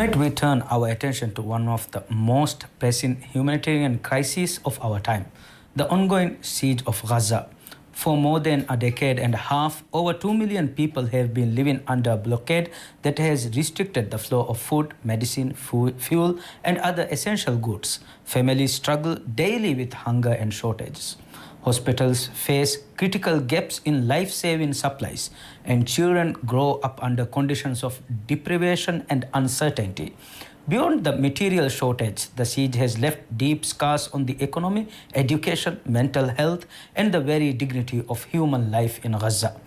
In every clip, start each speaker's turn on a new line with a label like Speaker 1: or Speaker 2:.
Speaker 1: Tonight we turn our attention to one of the most pressing humanitarian crises of our time, the ongoing siege of Gaza. For more than a decade and a half, over 2 million people have been living under a blockade that has restricted the flow of food, medicine, fuel, and other essential goods. Families struggle daily with hunger and shortages. Hospitals face critical gaps in life-saving supplies, and children grow up under conditions of deprivation and uncertainty. Beyond the material shortage, the siege has left deep scars on the economy, education, mental health, and the very dignity of human life in Gaza.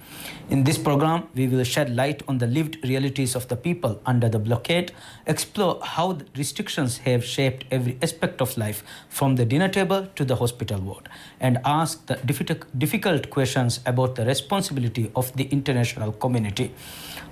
Speaker 1: In this program, we will shed light on the lived realities of the people under the blockade, explore how the restrictions have shaped every aspect of life, from the dinner table to the hospital ward, and ask the difficult questions about the responsibility of the international community.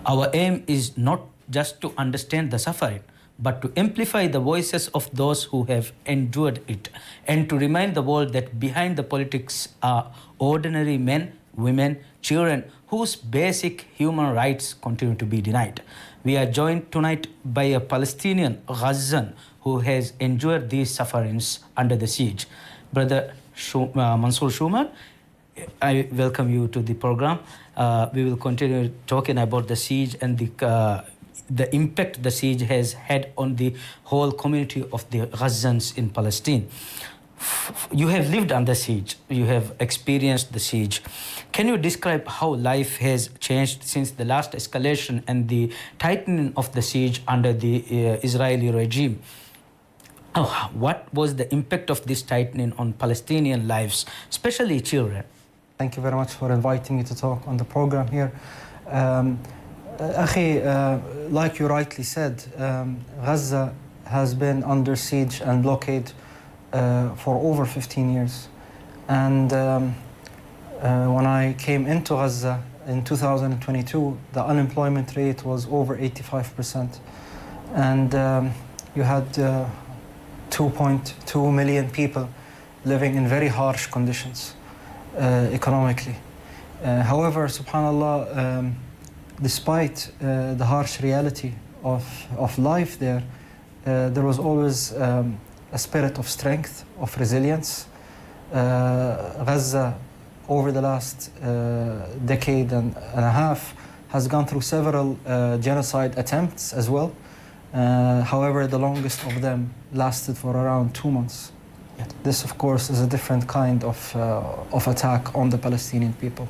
Speaker 1: Our aim is not just to understand the suffering, but to amplify the voices of those who have endured it, and to remind the world that behind the politics are ordinary men, women, children whose basic human rights continue to be denied. We are joined tonight by a Palestinian Gazan who has endured these sufferings under the siege. Brother Mansour Shuman, I welcome you to the program. We will continue talking about the siege and the impact the siege has had on the whole community of the Gazans in Palestine. You have lived under siege, you have experienced the siege. Can you describe how life has changed since the last escalation and the tightening of the siege under the Israeli regime? What was the impact of this tightening on Palestinian lives, especially children?
Speaker 2: Thank you very much for inviting me to talk on the program here. Like you rightly said, Gaza has been under siege and blockade for over 15 years. And when I came into Gaza in 2022, the unemployment rate was over 85%. And you had 2.2 million people living in very harsh conditions economically. However, subhanAllah, despite the harsh reality of life there was always a spirit of strength, of resilience. Gaza, over the last decade and a half, has gone through several genocide attempts as well. However, the longest of them lasted for around 2 months. This, of course, is a different kind of attack on the Palestinian people.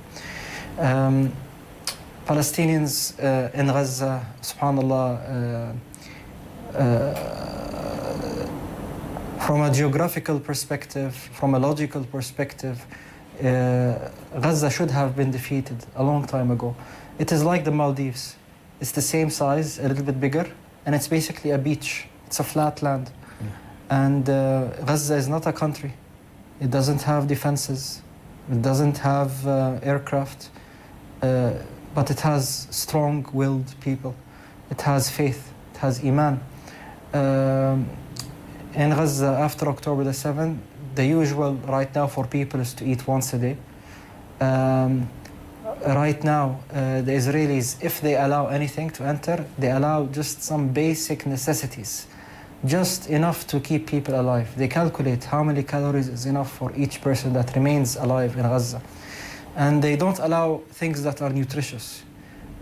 Speaker 2: Palestinians in Gaza, subhanAllah, from a geographical perspective, from a logical perspective, Gaza should have been defeated a long time ago. It is like the Maldives. It's the same size, a little bit bigger, and it's basically a beach. It's a flat land. And Gaza is not a country. It doesn't have defenses. It doesn't have aircraft. But it has strong-willed people. It has faith. It has iman. In Gaza, after October the 7th, the usual right now for people is to eat once a day. Right now, the Israelis, if they allow anything to enter, they allow just some basic necessities, just enough to keep people alive. They calculate how many calories is enough for each person that remains alive in Gaza. And they don't allow things that are nutritious.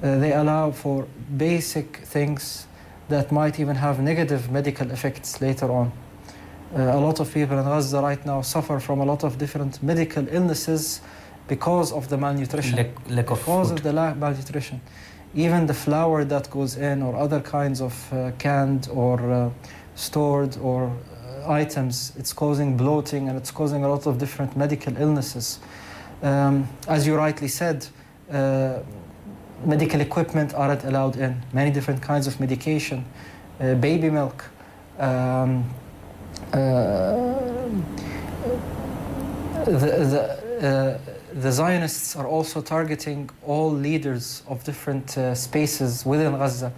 Speaker 2: They allow for basic things that might even have negative medical effects later on. A lot of people in Gaza right now suffer from a lot of different medical illnesses because of the malnutrition.
Speaker 1: Lack of
Speaker 2: because
Speaker 1: food.
Speaker 2: of the malnutrition. Even the flour that goes in or other kinds of canned or stored or items, it's causing bloating and it's causing a lot of different medical illnesses. As you rightly said, medical equipment aren't allowed in. Many different kinds of medication, baby milk. The Zionists are also targeting all leaders of different spaces within Gaza,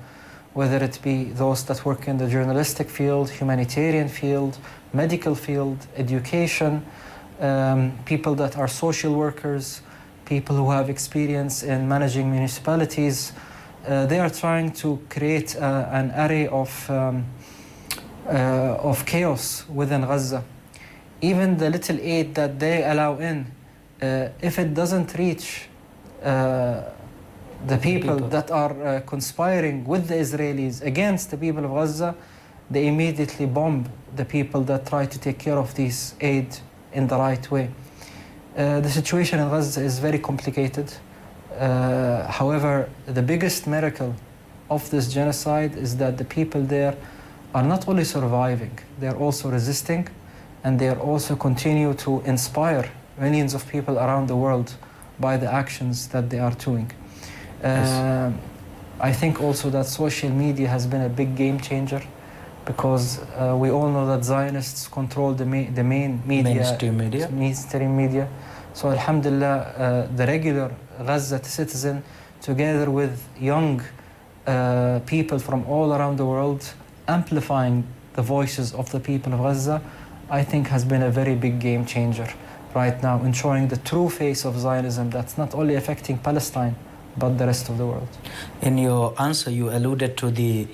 Speaker 2: whether it be those that work in the journalistic field, humanitarian field, medical field, education, people that are social workers, people who have experience in managing municipalities, they are trying to create an array of chaos within Gaza. Even the little aid that they allow in, if it doesn't reach the people that are conspiring with the Israelis against the people of Gaza, they immediately bomb the people that try to take care of this aid in the right way. The situation in Gaza is very complicated. However, the biggest miracle of this genocide is that the people there are not only surviving, they are also resisting, and they are also continue to inspire millions of people around the world by the actions that they are doing.
Speaker 1: Yes.
Speaker 2: I think also that social media has been a big game changer, because we all know that Zionists control the main media, mainstream media. So alhamdulillah, the regular Gaza citizen, together with young people from all around the world, amplifying the voices of the people of Gaza, I think has been a very big game changer right now in showing the true face of Zionism that's not only affecting Palestine, but the rest of the world.
Speaker 1: In your answer, you alluded to the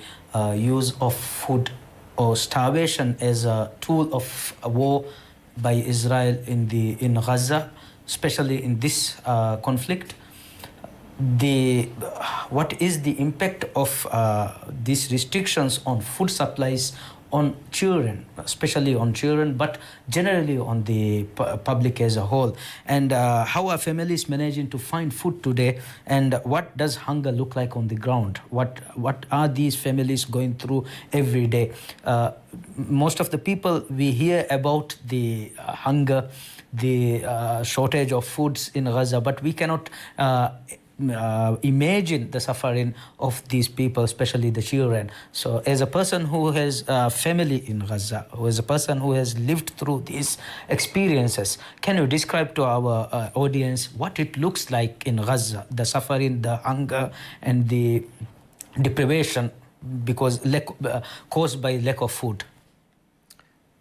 Speaker 1: use of food or starvation as a tool of war by Israel in Gaza, especially in this conflict. What is the impact of these restrictions on food supplies on children, especially on children, but generally on the public as a whole? And how are families managing to find food today? And what does hunger look like on the ground? What are these families going through every day? Most of the people, we hear about the hunger, the shortage of foods in Gaza, but we cannot imagine the suffering of these people, especially the children. So as a person who has family in Gaza, who is a person who has lived through these experiences, can you describe to our audience what it looks like in Gaza, the suffering, the hunger, and the deprivation because caused by lack of food?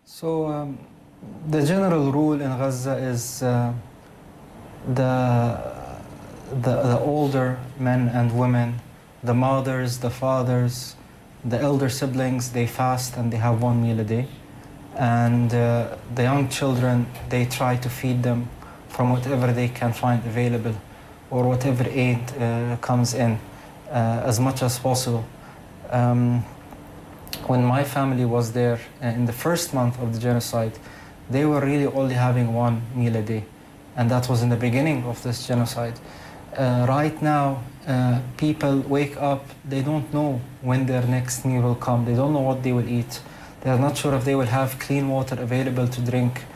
Speaker 2: So the general rule in Gaza is the older men and women, the mothers, the fathers, the elder siblings, they fast and they have 1 meal a day. And the young children, they try to feed them from whatever they can find available or whatever aid comes in as much as possible. When my family was there in the first month of the genocide, they were really only having 1 meal a day. And that was in the beginning of this genocide. Right now, people wake up, they don't know when their next meal will come. They don't know what they will eat. They are not sure if they will have clean water available to drink.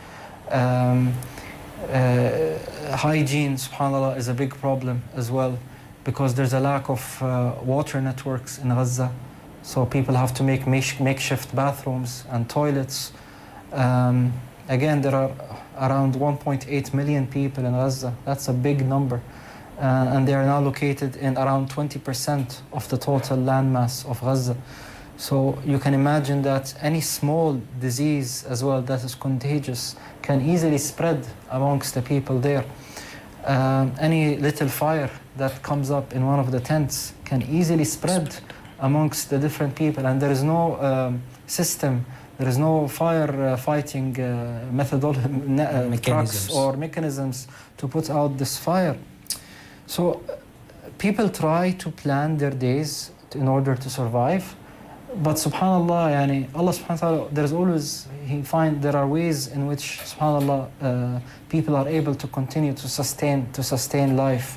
Speaker 2: Hygiene, subhanAllah, is a big problem as well, because there's a lack of water networks in Gaza. So people have to make makeshift bathrooms and toilets. Again, there are around 1.8 million people in Gaza. That's a big number. And they are now located in around 20% of the total landmass of Gaza. So you can imagine that any small disease as well that is contagious can easily spread amongst the people there. Any little fire that comes up in one of the tents can easily spread amongst the different people, and there is no system, there is no fire fighting trucks or mechanisms to put out this fire. So people try to plan their days in order to survive, but subhanallah, Allah subhanahu wa ta'ala, there's always, there are ways in which subhanallah people are able to continue to sustain life.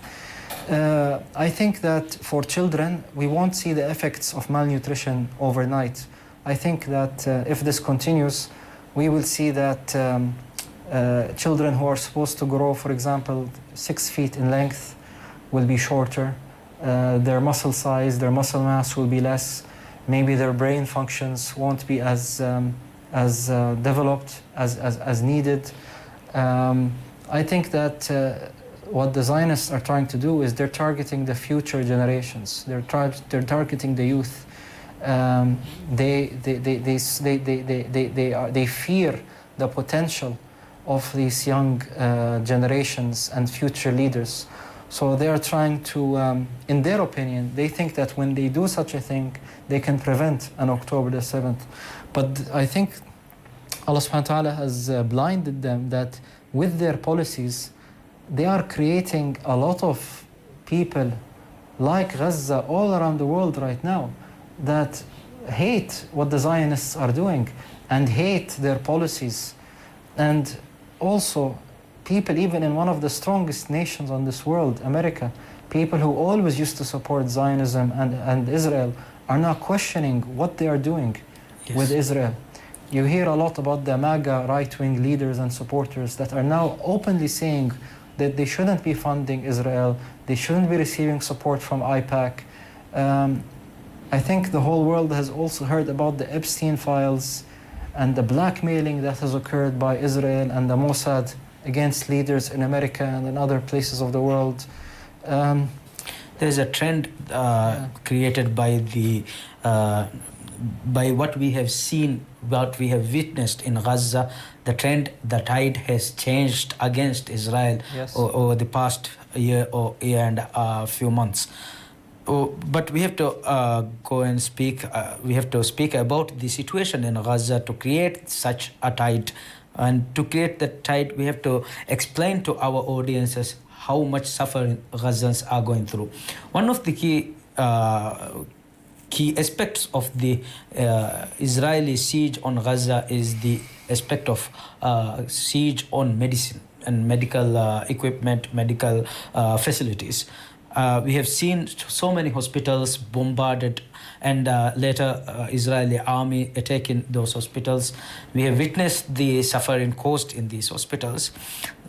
Speaker 2: I think that for children, we won't see the effects of malnutrition overnight. I think that if this continues, we will see that children who are supposed to grow, for example, 6 feet in length, will be shorter. Their muscle size, their muscle mass will be less. Maybe their brain functions won't be as developed as needed. I think that what the Zionists are trying to do is they're targeting the future generations. They're targeting the youth. They fear the potential of these young generations and future leaders. So they are trying to, in their opinion, they think that when they do such a thing, they can prevent an October the 7th. But I think Allah subhanahu wa ta'ala has blinded them that with their policies, they are creating a lot of people like Gaza all around the world right now that hate what the Zionists are doing and hate their policies. And also, people even in one of the strongest nations on this world, America, people who always used to support Zionism and Israel are now questioning what they are doing with Israel. You hear a lot about the MAGA right-wing leaders and supporters that are now openly saying that they shouldn't be funding Israel, they shouldn't be receiving support from IPAC. I think the whole world has also heard about the Epstein files and the blackmailing that has occurred by Israel and the Mossad against leaders in America and in other places of the world.
Speaker 1: There's a trend created by the by what we have seen, what we have witnessed in Gaza. The trend, the tide has changed against Israel over the past year or year and a few months. But we have to go and speak. We have to speak about the situation in Gaza to create such a tide. And to create that tide, we have to explain to our audiences how much suffering Gazans are going through. One of the key aspects of the Israeli siege on Gaza is the aspect of siege on medicine and medical equipment, medical facilities. We have seen so many hospitals bombarded and later Israeli army attacking those hospitals. We have witnessed the suffering caused in these hospitals.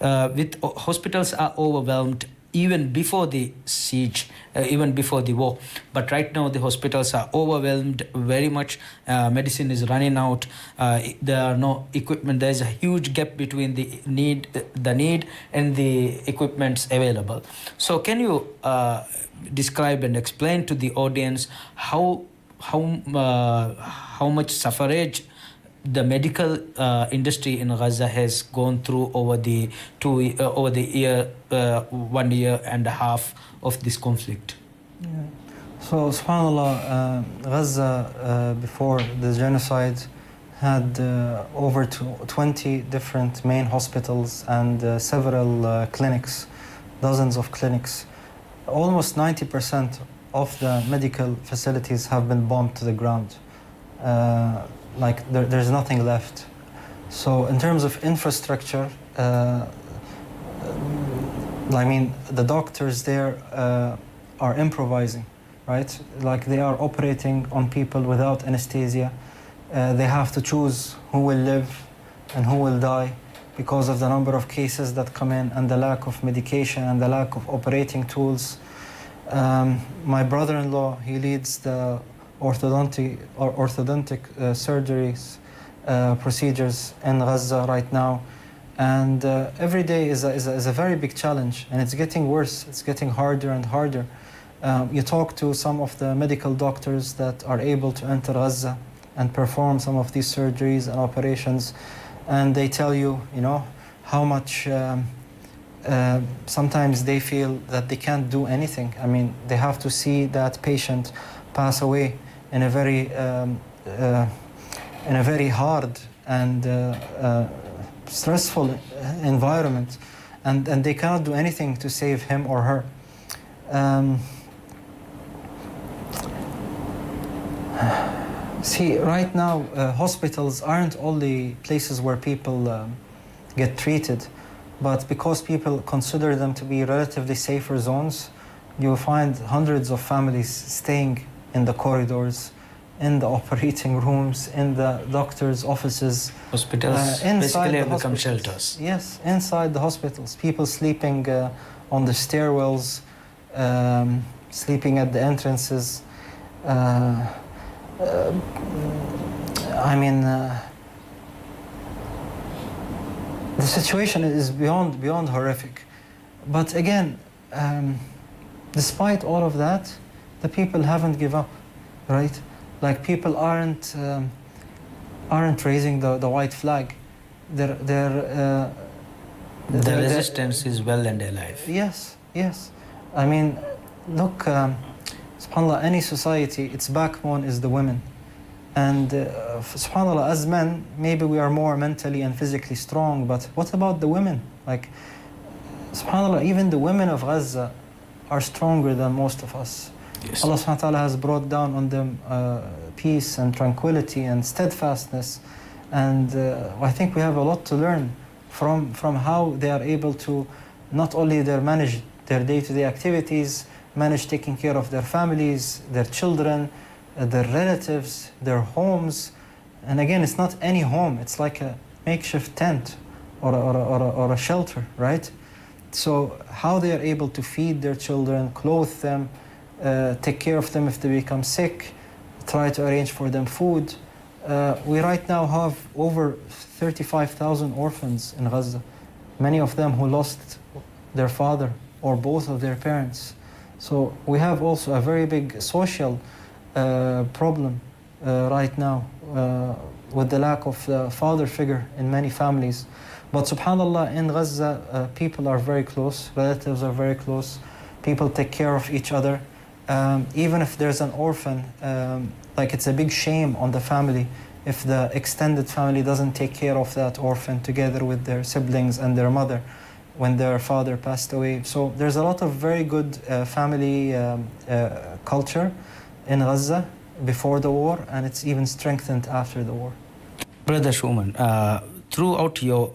Speaker 1: Hospitals are overwhelmed even before the siege, even before the war. But right now the hospitals are overwhelmed very much. Medicine is running out. There are no equipment. There is a huge gap between the need and the equipments available. So can you describe and explain to the audience how much suffrage the medical industry in Gaza has gone through over the 1 year and a half of this conflict?
Speaker 2: Yeah. So, subhanAllah, Gaza before the genocide had over 20 different main hospitals and several clinics, dozens of clinics. Almost 90% of the medical facilities have been bombed to the ground. There's nothing left. So in terms of infrastructure, the doctors there are improvising, right? Like they are operating on people without anesthesia. They have to choose who will live and who will die because of the number of cases that come in and the lack of medication and the lack of operating tools. My brother-in-law, he leads the orthodontic surgeries procedures in Gaza right now, and every day is a very big challenge, and it's getting worse. It's getting harder and harder. You talk to some of the medical doctors that are able to enter Gaza and perform some of these surgeries and operations, and they tell you, how much sometimes they feel that they can't do anything. I mean, they have to see that patient pass away in a very hard and stressful environment, and they cannot do anything to save him or her. See, right now, hospitals aren't only places where people get treated, but because people consider them to be relatively safer zones, you'll find hundreds of families staying in the corridors, in the operating rooms, in the doctors' offices.
Speaker 1: Hospitals basically have become shelters.
Speaker 2: Yes, inside the hospitals. People sleeping on the stairwells, sleeping at the entrances. The situation is beyond horrific. But again, despite all of that, the people haven't given up, right? Like people aren't raising the white flag. The
Speaker 1: resistance is well and alive.
Speaker 2: Yes. I mean, look, subhanAllah, any society, its backbone is the women. And subhanAllah, as men, maybe we are more mentally and physically strong, but what about the women? Like, subhanAllah, even the women of Gaza are stronger than most of us.
Speaker 1: Yes.
Speaker 2: Allah subhanahu wa ta'ala has brought down on them peace and tranquility and steadfastness. And I think we have a lot to learn from how they are able to not only manage their day-to-day activities, manage taking care of their families, their children, their relatives, their homes. And again, it's not any home, it's like a makeshift tent or a shelter, right? So how they are able to feed their children, clothe them, take care of them if they become sick, try to arrange for them food. We right now have over 35,000 orphans in Gaza, many of them who lost their father or both of their parents. So we have also a very big social problem right now with the lack of the father figure in many families. But subhanAllah, in Gaza, people are very close, relatives are very close, people take care of each other. Even if there's an orphan, like it's a big shame on the family if the extended family doesn't take care of that orphan together with their siblings and their mother when their father passed away. So there's a lot of very good family culture in Gaza before the war, and it's even strengthened after the war.
Speaker 1: Brother Shuman, throughout your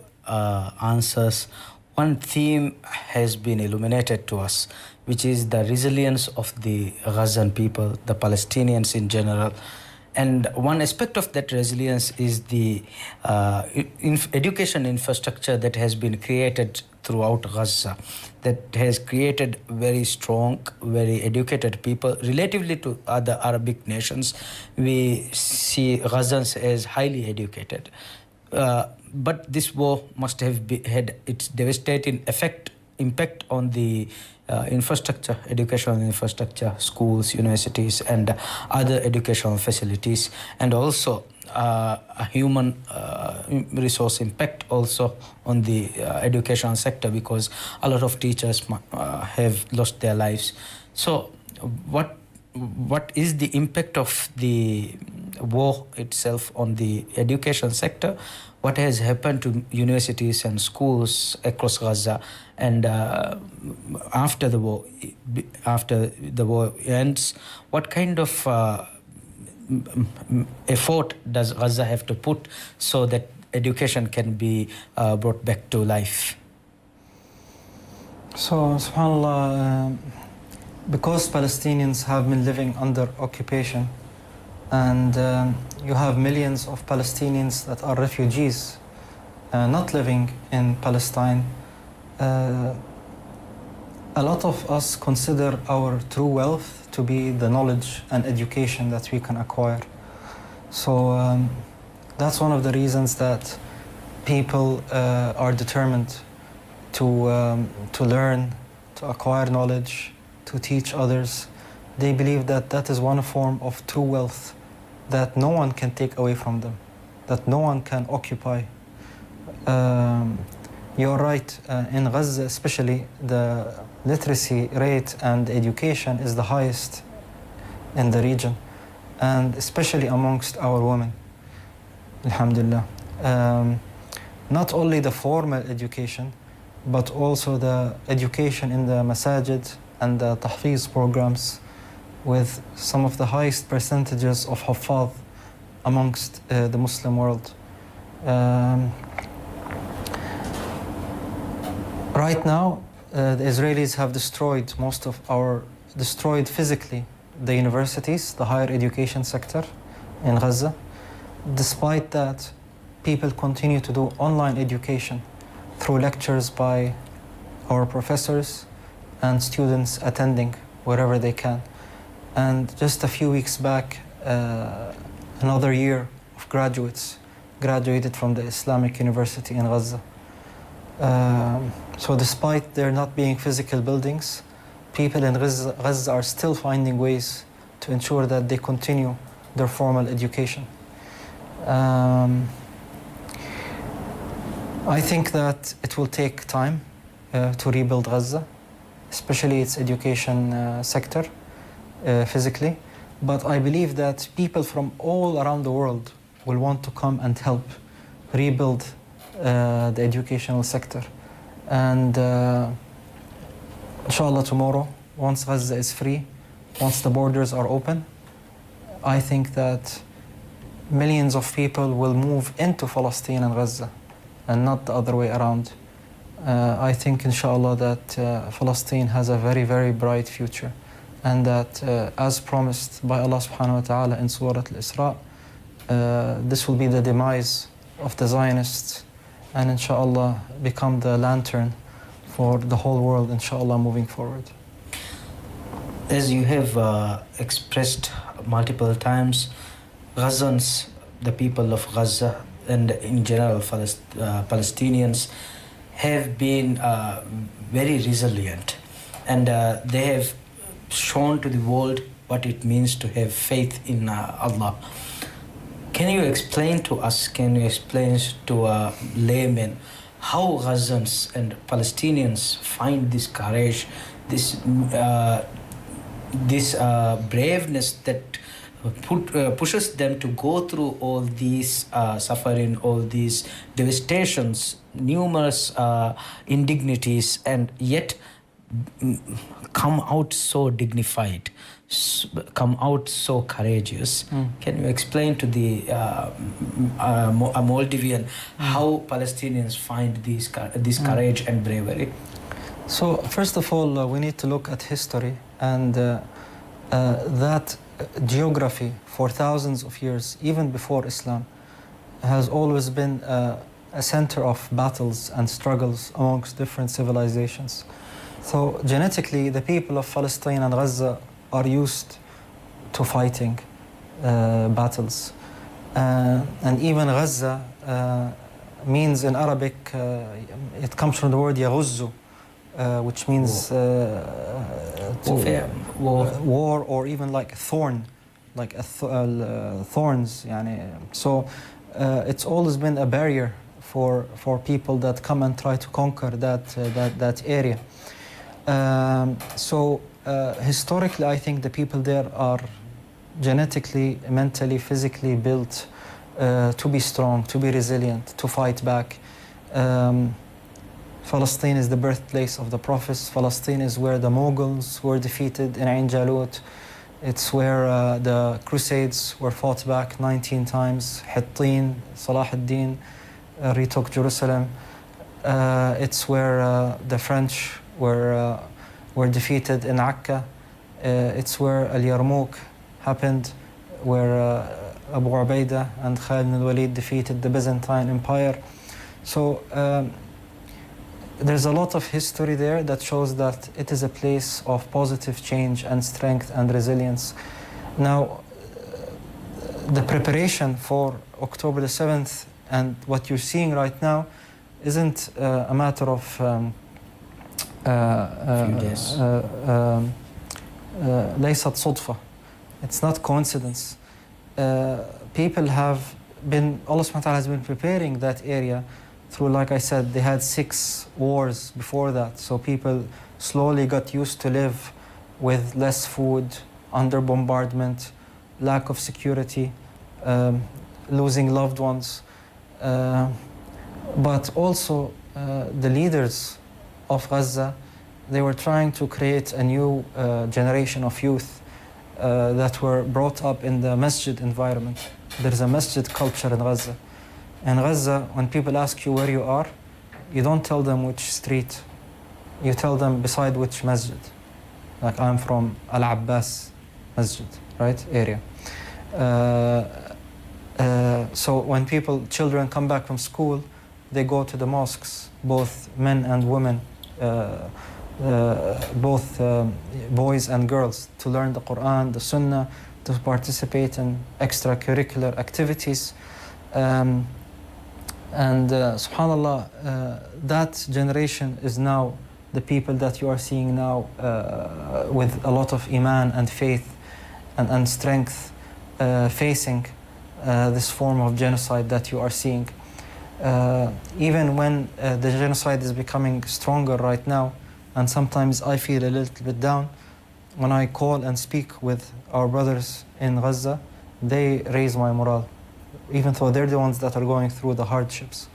Speaker 1: answers, one theme has been illuminated to us, which is the resilience of the Gazan people, the Palestinians in general. And one aspect of that resilience is the education infrastructure that has been created throughout Gaza, that has created very strong, very educated people. Relatively to other Arabic nations, we see Gazans as highly educated. But this war must have had its devastating impact on the infrastructure, educational infrastructure, schools, universities, and other educational facilities, and also a human resource impact also on the educational sector, because a lot of teachers have lost their lives. So what is the impact of the war itself on the education sector? What has happened to universities and schools across Gaza? And after the war ends, what kind of effort does Gaza have to put so that education can be brought back to life?
Speaker 2: So, subhanAllah, because Palestinians have been living under occupation, and you have millions of Palestinians that are refugees, not living in Palestine, a lot of us consider our true wealth to be the knowledge and education that we can acquire. So that's one of the reasons that people are determined to learn, to acquire knowledge, to teach others. They believe that that is one form of true wealth that no one can take away from them, that no one can occupy. You're right, in Gaza especially, the literacy rate and education is the highest in the region, and especially amongst our women, alhamdulillah. Not only the formal education, but also the education in the masajid and the tahfiz programs, with some of the highest percentages of huffaz amongst the Muslim world. Right now, the Israelis have destroyed destroyed physically the universities, the higher education sector in Gaza. Despite that, people continue to do online education through lectures by our professors and students attending wherever they can. And just a few weeks back, another year of graduates graduated from the Islamic University in Gaza. So despite there not being physical buildings, people in Gaza are still finding ways to ensure that they continue their formal education. I think that it will take time to rebuild Gaza. especially its education sector, physically. But I believe that people from all around the world will want to come and help rebuild the educational sector. And inshallah, tomorrow, once Gaza is free, once the borders are open, I think that millions of people will move into Palestine and Gaza, and not the other way around. I think, inshallah, that Palestine has a very, very bright future, and that, as promised by Allah subhanahu wa ta'ala in Surah Al-Isra, this will be the demise of the Zionists, and inshallah become the lantern for the whole world, inshallah, moving forward.
Speaker 1: As you have expressed multiple times, Gazans, the people of Gaza, and in general Palestinians, have been very resilient, and they have shown to the world what it means to have faith in Allah. Can you explain to us, can you explain to a layman how Gazans and Palestinians find this courage, this braveness that pushes them to go through all these suffering, all these devastations, numerous indignities, and yet come out so dignified, come out so courageous? Can you explain to the a Moldavian how Palestinians find this courage and bravery?
Speaker 2: So first of all, we need to look at history, and that geography for thousands of years, even before Islam, has always been a center of battles and struggles amongst different civilizations. So genetically, the people of Palestine and Gaza are used to fighting battles. And even Gaza means in Arabic, it comes from the word yaghuzzu, which means war, or even like thorn, like thorns. So it's always been a barrier for people that come and try to conquer that area. So historically, I think the people there are genetically, mentally, physically built to be strong, to be resilient, to fight back. Palestine is the birthplace of the prophets. Palestine is where the Mughals were defeated in Ain Jalut. It's where the Crusades were fought back 19 times. Hittin, Salah ad-Din retook Jerusalem. It's where the French were defeated in Akka. It's where Al-Yarmouk happened, where Abu Ubaidah and Khalid ibn al-Walid defeated the Byzantine Empire. So there's a lot of history there that shows that it is a place of positive change and strength and resilience. Now, the preparation for October the 7th and what you're seeing right now isn't a matter of ليست صدفة. It's not coincidence. People have been, Allah subhanahu wa ta'ala has been preparing that area through, like I said, they had 6 wars before that. So people slowly got used to live with less food, under bombardment, lack of security, losing loved ones. But also the leaders of Gaza, they were trying to create a new generation of youth that were brought up in the masjid environment. There's a masjid culture in Gaza. In Gaza, when people ask you where you are, you don't tell them which street. You tell them beside which masjid. Like, I'm from Al-Abbas Masjid, right, area. So when children come back from school, they go to the mosques, both men and women, both boys and girls, to learn the Quran, the Sunnah, to participate in extracurricular activities. And subhanAllah, that generation is now the people that you are seeing now with a lot of iman and faith and strength facing this form of genocide that you are seeing. Even when the genocide is becoming stronger right now, And sometimes I feel a little bit down. When I call and speak with our brothers in Gaza, they raise my morale, even though they're the ones that are going through the hardships.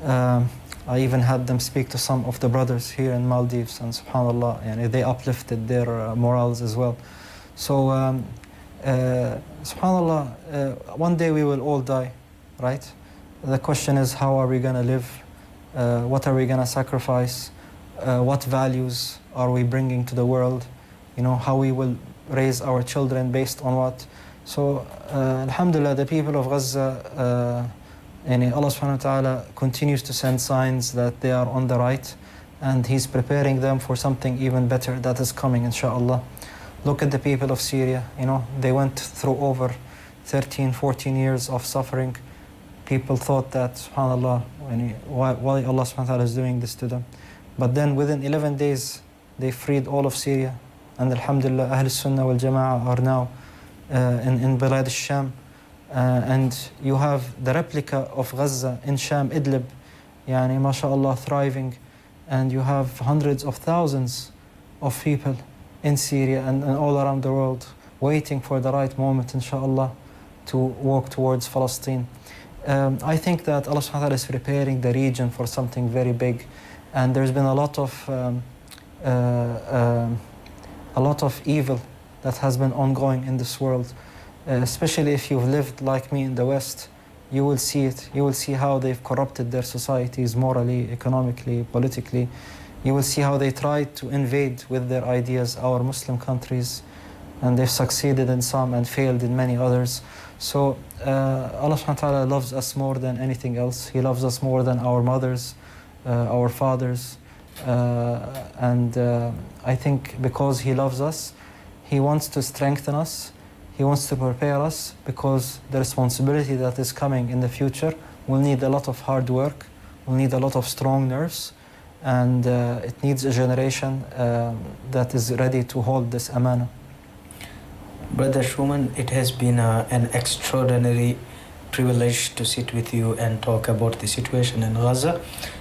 Speaker 2: I even had them speak to some of the brothers here in Maldives, and subhanAllah, yani they uplifted their morals as well. So, subhanAllah, one day we will all die, right? The question is, how are we going to live? What are we going to sacrifice? What values are we bringing to the world? You know, how we will raise our children based on what? So, alhamdulillah, the people of Gaza, and Allah subhanahu wa ta'ala continues to send signs that they are on the right, and He's preparing them for something even better that is coming, inshallah. Look at the people of Syria, you know, they went through over 13, 14 years of suffering. People thought that, subhanAllah, why Allah subhanahu wa ta'ala is doing this to them. But then within 11 days, they freed all of Syria. And alhamdulillah, Ahl Sunnah wal Jama'ah are now in Bilad al-Sham. And you have the replica of Gaza in Sham, Idlib, yani mashallah, thriving. And you have hundreds of thousands of people in Syria and all around the world waiting for the right moment, inshallah, to walk towards Palestine. I think that Allah subhanahu wa ta'ala is preparing the region for something very big. And there's been a lot of evil that has been ongoing in this world. Especially if you've lived like me in the West, you will see it. You will see how they've corrupted their societies morally, economically, politically. You will see how they tried to invade with their ideas our Muslim countries, and they've succeeded in some and failed in many others. So Allah subhanahu wa ta'ala loves us more than anything else. He loves us more than our mothers, our fathers. And I think because He loves us, He wants to strengthen us. He wants to prepare us, because the responsibility that is coming in the future will need a lot of hard work, will need a lot of strong nerves, and it needs a generation that is ready to hold this amana.
Speaker 1: Brother Shuman, it has been an extraordinary privilege to sit with you and talk about the situation in Gaza.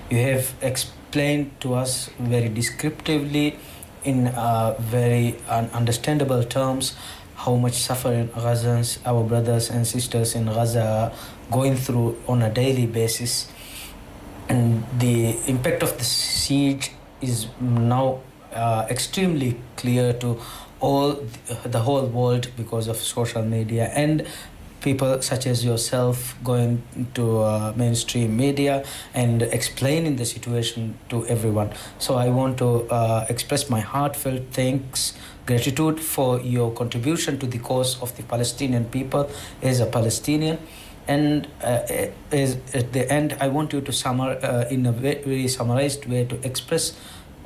Speaker 1: You have explained to us very descriptively in very understandable terms how much suffering Gazans, our brothers and sisters in Gaza, are going through on a daily basis. And the impact of the siege is now extremely clear to the whole world because of social media, and people such as yourself going to mainstream media and explaining the situation to everyone. So I want to express my heartfelt thanks, gratitude for your contribution to the cause of the Palestinian people as a Palestinian. And as at the end, I want you to in a very summarized way to express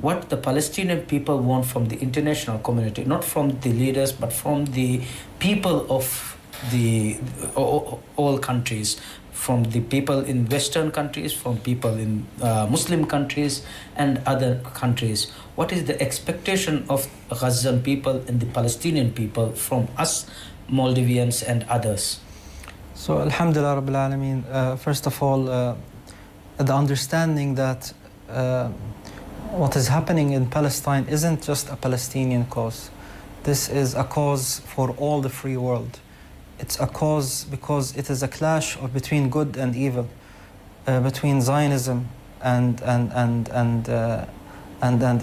Speaker 1: what the Palestinian people want from the international community, not from the leaders, but from the people of the all countries, from the people in Western countries, from people in Muslim countries and other countries. What is the expectation of Gazan people and the Palestinian people from us, Maldivians and others?
Speaker 2: So, Alhamdulillah Rabbil Alameen, first of all, the understanding that what is happening in Palestine isn't just a Palestinian cause. This is a cause for all the free world. It's a cause because it is a clash between good and evil, between Zionism and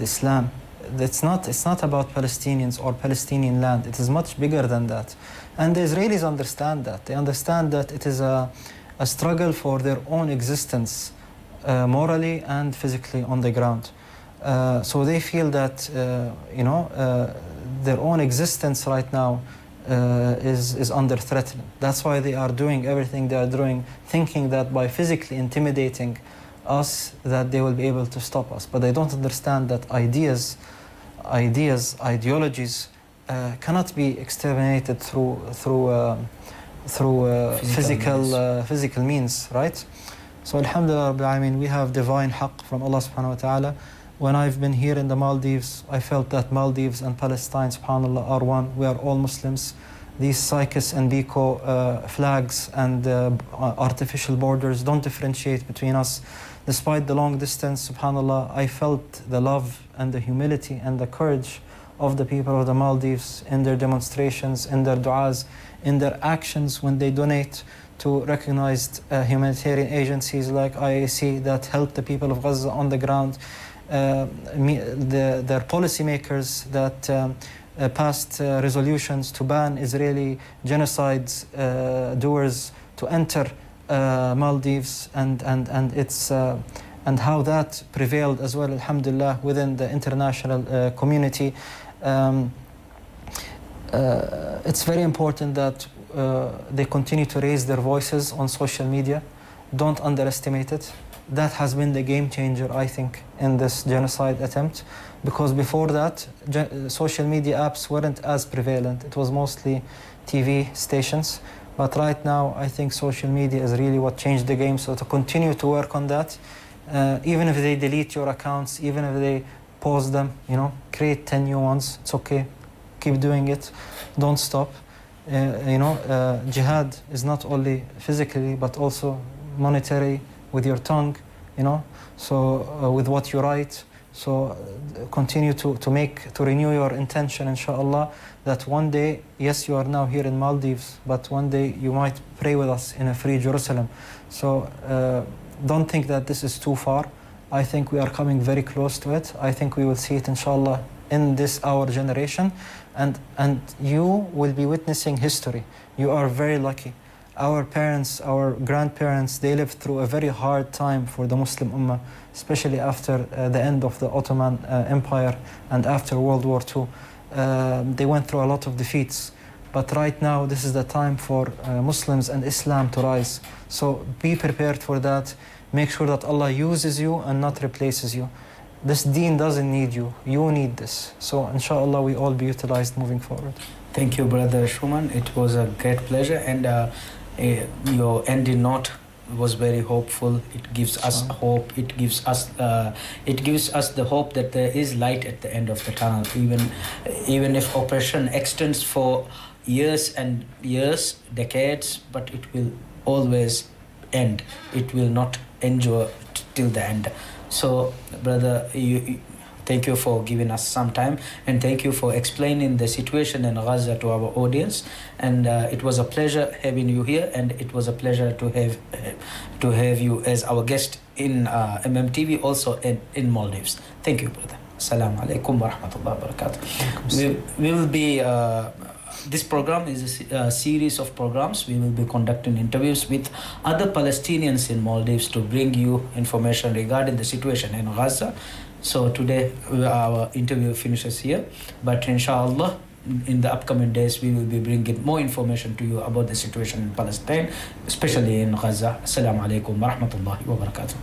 Speaker 2: Islam. It's not about Palestinians or Palestinian land. It is much bigger than that. And the Israelis understand that. They understand that it is a struggle for their own existence, morally and physically on the ground. So they feel that their own existence right now is under threat. That's why they are doing everything they are doing, thinking that by physically intimidating us that they will be able to stop us. But they don't understand that ideologies cannot be exterminated through physical means, right? So alhamdulillah, we have divine haqq from Allah subhanahu wa ta'ala. When I've been here in the Maldives, I felt that Maldives and Palestine, subhanallah, are one. We are all Muslims. these Sykes and Biko flags and artificial borders don't differentiate between us. Despite the long distance, subhanAllah, I felt the love and the humility and the courage of the people of the Maldives in their demonstrations, in their du'as, in their actions when they donate to recognized humanitarian agencies like IAC that help the people of Gaza on the ground, their policymakers that passed resolutions to ban Israeli genocide doers to enter Maldives, and it's and how that prevailed as well, alhamdulillah, within the international community. It's very important that they continue to raise their voices on social media. Don't underestimate it. That has been the game changer, I think, in this genocide attempt, because before that, social media apps weren't as prevalent. It was mostly TV stations. But right now, I think social media is really what changed the game. So to continue to work on that, even if they delete your accounts, even if they pause them, create 10 new ones, it's okay. Keep doing it. Don't stop. Jihad is not only physically, but also monetary, with your tongue, so with what you write. So continue to renew your intention, inshallah, that one day, yes, you are now here in Maldives, but one day you might pray with us in a free Jerusalem. So don't think that this is too far. I think we are coming very close to it. I think we will see it, inshallah, in our generation, and you will be witnessing history. You are very lucky. Our parents, our grandparents, they lived through a very hard time for the Muslim Ummah, especially after the end of the Ottoman Empire and after World War II. They went through a lot of defeats. But right now, this is the time for Muslims and Islam to rise. So be prepared for that. Make sure that Allah uses you and not replaces you. This deen doesn't need you. You need this. So inshallah, we all be utilized moving forward.
Speaker 1: Thank you, Brother Shuman. It was a great pleasure, and your ending note was very hopeful. It gives us hope. It gives us the hope that there is light at the end of the tunnel. Even if oppression extends for years and years, decades, but it will always end. It will not endure till the end. So, brother, thank you for giving us some time, and thank you for explaining the situation in Gaza to our audience. And it was a pleasure having you here, and it was a pleasure to have you as our guest in MMTV, also in Maldives. Thank you, brother. Assalamu alaikum wa rahmatullahi wa barakatuh. We will be. This program is a series of programs. We will be conducting interviews with other Palestinians in Maldives to bring you information regarding the situation in Gaza. So today our interview finishes here, but inshallah in the upcoming days we will be bringing more information to you about the situation in Palestine, especially in Gaza. Assalamu alaikum wa rahmatullahi wa barakatuh.